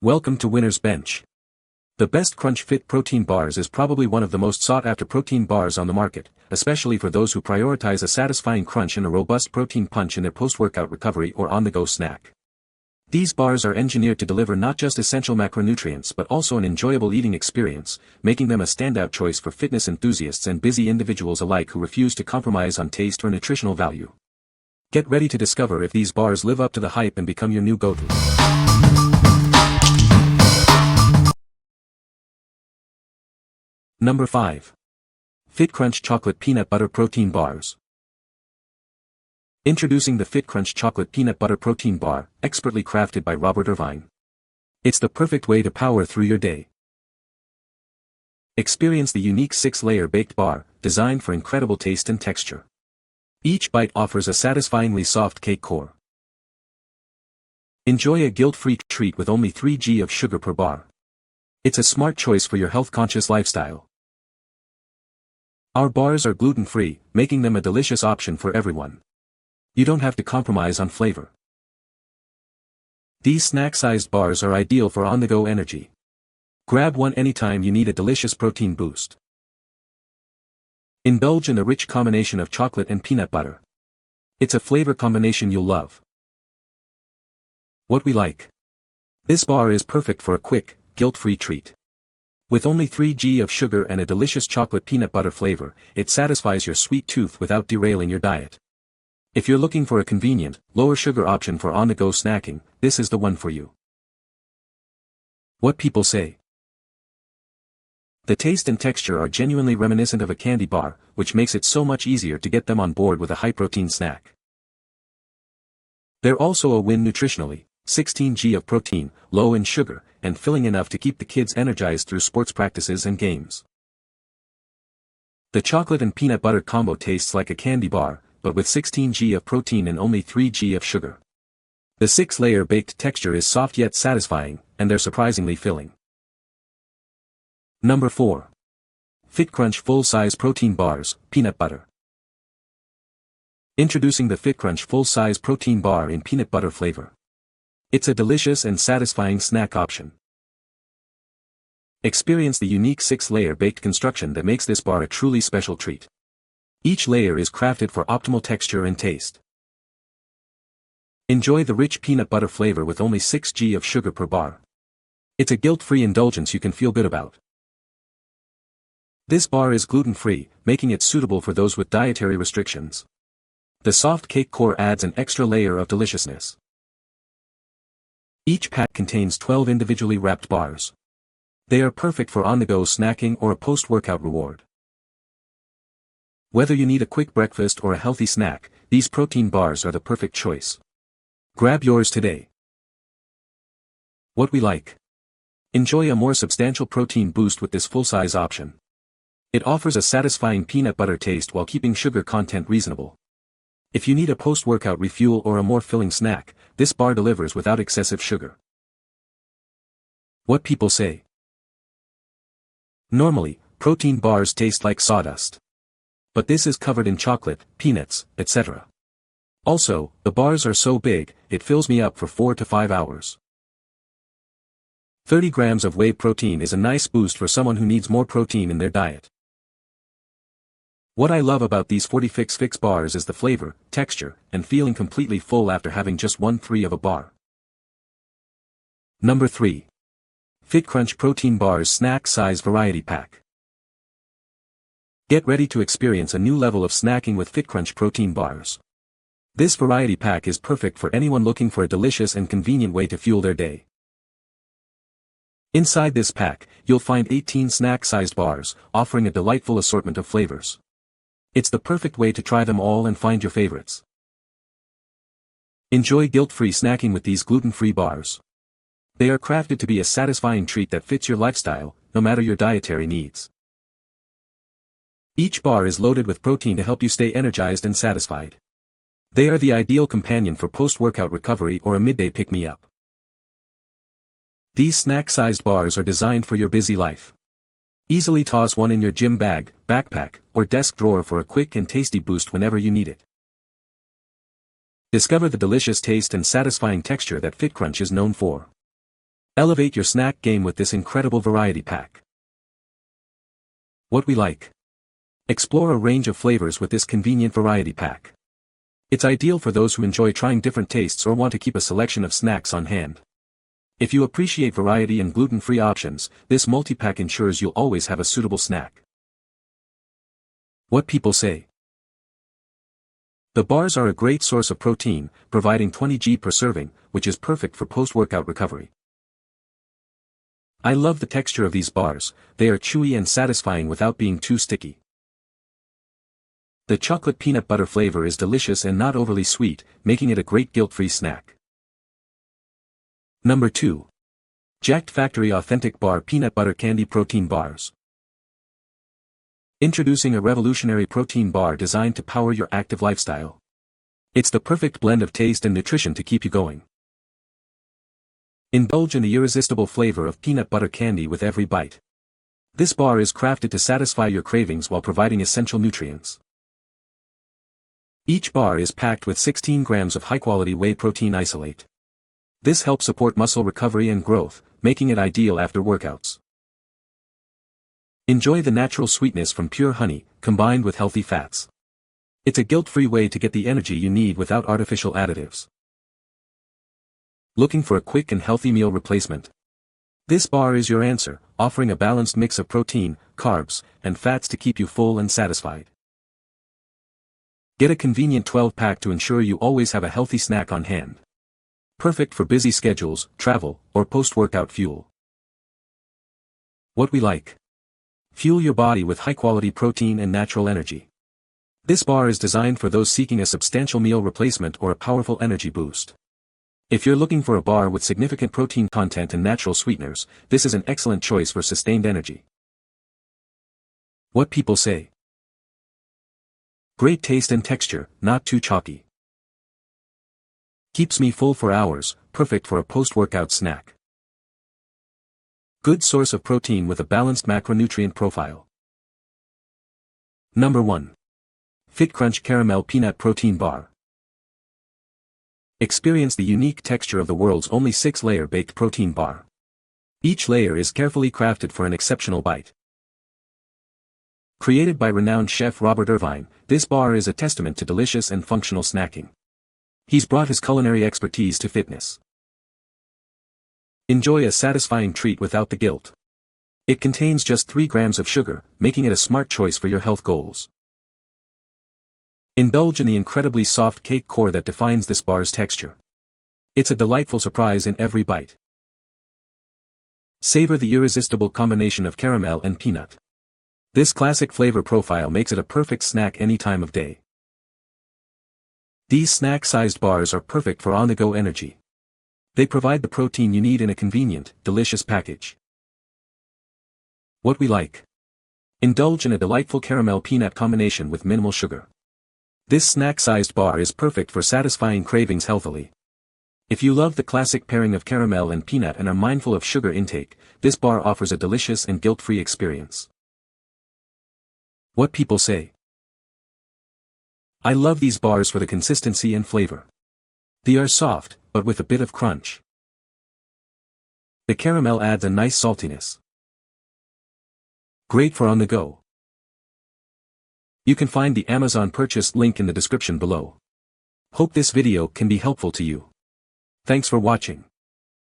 Welcome to Winner's Bench. The Best Crunch Fit protein bars is probably one of the most sought-after protein bars on the market, especially for those who prioritize a satisfying crunch and a robust protein punch in their post-workout recovery or on-the-go snack. These bars are engineered to deliver not just essential macronutrients but also an enjoyable eating experience, making them a standout choice for fitness enthusiasts and busy individuals alike who refuse to compromise on taste or nutritional value. Get ready to discover if these bars live up to the hype and become your new go-to. Number 5. FITCRUNCH Chocolate Peanut Butter Protein Bars. Introducing the FITCRUNCH Chocolate Peanut Butter Protein Bar, expertly crafted by Robert Irvine. It's the perfect way to power through your day. Experience the unique 6-layer baked bar, designed for incredible taste and texture. Each bite offers a satisfyingly soft cake core. Enjoy a guilt-free treat with only 3 g of sugar per bar. It's a smart choice for your health-conscious lifestyle. Our bars are gluten-free, making them a delicious option for everyone. You don't have to compromise on flavor. These snack-sized bars are ideal for on-the-go energy. Grab one anytime you need a delicious protein boost. Indulge in the rich combination of chocolate and peanut butter. It's a flavor combination you'll love. What we like. This bar is perfect for a quick, guilt-free treat. With only 3 g of sugar and a delicious chocolate peanut butter flavor, it satisfies your sweet tooth without derailing your diet. If you're looking for a convenient, lower sugar option for on-the-go snacking, this is the one for you. What people say. The taste and texture are genuinely reminiscent of a candy bar, which makes it so much easier to get them on board with a high-protein snack. They're also a win nutritionally, 16 g of protein, low in sugar, and filling enough to keep the kids energized through sports practices and games. The chocolate and peanut butter combo tastes like a candy bar, but with 16 g of protein and only 3 g of sugar. The 6-layer baked texture is soft yet satisfying, and they're surprisingly filling. Number 4. FITCRUNCH Full-Size Protein Bars, Peanut Butter. Introducing the FITCRUNCH Full-Size Protein Bar in peanut butter flavor. It's a delicious and satisfying snack option. Experience the unique 6-layer baked construction that makes this bar a truly special treat. Each layer is crafted for optimal texture and taste. Enjoy the rich peanut butter flavor with only 6 g of sugar per bar. It's a guilt-free indulgence you can feel good about. This bar is gluten-free, making it suitable for those with dietary restrictions. The soft cake core adds an extra layer of deliciousness. Each pack contains 12 individually wrapped bars. They are perfect for on-the-go snacking or a post-workout reward. Whether you need a quick breakfast or a healthy snack, these protein bars are the perfect choice. Grab yours today. What we like. Enjoy a more substantial protein boost with this full-size option. It offers a satisfying peanut butter taste while keeping sugar content reasonable. If you need a post-workout refuel or a more filling snack, this bar delivers without excessive sugar. What people say. Normally, protein bars taste like sawdust. But this is covered in chocolate, peanuts, etc. Also, the bars are so big, it fills me up for 4 to 5 hours. 30 grams of whey protein is a nice boost for someone who needs more protein in their diet. What I love about these 40 Fix bars is the flavor, texture, and feeling completely full after having just 1/3 of a bar. Number 3. FITCRUNCH Protein Bars Snack Size Variety Pack. Get ready to experience a new level of snacking with FITCRUNCH protein bars. This variety pack is perfect for anyone looking for a delicious and convenient way to fuel their day. Inside this pack, you'll find 18 snack-sized bars, offering a delightful assortment of flavors. It's the perfect way to try them all and find your favorites. Enjoy guilt-free snacking with these gluten-free bars. They are crafted to be a satisfying treat that fits your lifestyle, no matter your dietary needs. Each bar is loaded with protein to help you stay energized and satisfied. They are the ideal companion for post-workout recovery or a midday pick-me-up. These snack-sized bars are designed for your busy life. Easily toss one in your gym bag, backpack, or desk drawer for a quick and tasty boost whenever you need it. Discover the delicious taste and satisfying texture that FITCRUNCH is known for. Elevate your snack game with this incredible variety pack. What we like. Explore a range of flavors with this convenient variety pack. It's ideal for those who enjoy trying different tastes or want to keep a selection of snacks on hand. If you appreciate variety and gluten-free options, this multi-pack ensures you'll always have a suitable snack. What people say. The bars are a great source of protein, providing 20 g per serving, which is perfect for post-workout recovery. I love the texture of these bars, they are chewy and satisfying without being too sticky. The chocolate peanut butter flavor is delicious and not overly sweet, making it a great guilt-free snack. Number 2. Jacked Factory Authentic Bar Peanut Butter Candy Protein Bars. Introducing a revolutionary protein bar designed to power your active lifestyle. It's the perfect blend of taste and nutrition to keep you going. Indulge in the irresistible flavor of peanut butter candy with every bite. This bar is crafted to satisfy your cravings while providing essential nutrients. Each bar is packed with 16 grams of high-quality whey protein isolate. This helps support muscle recovery and growth, making it ideal after workouts. Enjoy the natural sweetness from pure honey, combined with healthy fats. It's a guilt-free way to get the energy you need without artificial additives. Looking for a quick and healthy meal replacement? This bar is your answer, offering a balanced mix of protein, carbs, and fats to keep you full and satisfied. Get a convenient 12-pack to ensure you always have a healthy snack on hand. Perfect for busy schedules, travel, or post-workout fuel. What we like. Fuel your body with high-quality protein and natural energy. This bar is designed for those seeking a substantial meal replacement or a powerful energy boost. If you're looking for a bar with significant protein content and natural sweeteners, this is an excellent choice for sustained energy. What people say. Great taste and texture, not too chalky. Keeps me full for hours, perfect for a post-workout snack. Good source of protein with a balanced macronutrient profile. Number 1. FITCRUNCH Caramel Peanut Protein Bar. Experience the unique texture of the world's only 6-layer baked protein bar. Each layer is carefully crafted for an exceptional bite. Created by renowned chef Robert Irvine, this bar is a testament to delicious and functional snacking. He's brought his culinary expertise to fitness. Enjoy a satisfying treat without the guilt. It contains just 3 grams of sugar, making it a smart choice for your health goals. Indulge in the incredibly soft cake core that defines this bar's texture. It's a delightful surprise in every bite. Savor the irresistible combination of caramel and peanut. This classic flavor profile makes it a perfect snack any time of day. These snack-sized bars are perfect for on-the-go energy. They provide the protein you need in a convenient, delicious package. What we like. Indulge in a delightful caramel peanut combination with minimal sugar. This snack-sized bar is perfect for satisfying cravings healthily. If you love the classic pairing of caramel and peanut and are mindful of sugar intake, this bar offers a delicious and guilt-free experience. What people say. I love these bars for the consistency and flavor. They are soft, but with a bit of crunch. The caramel adds a nice saltiness. Great for on the go. You can find the Amazon purchase link in the description below. Hope this video can be helpful to you. Thanks for watching.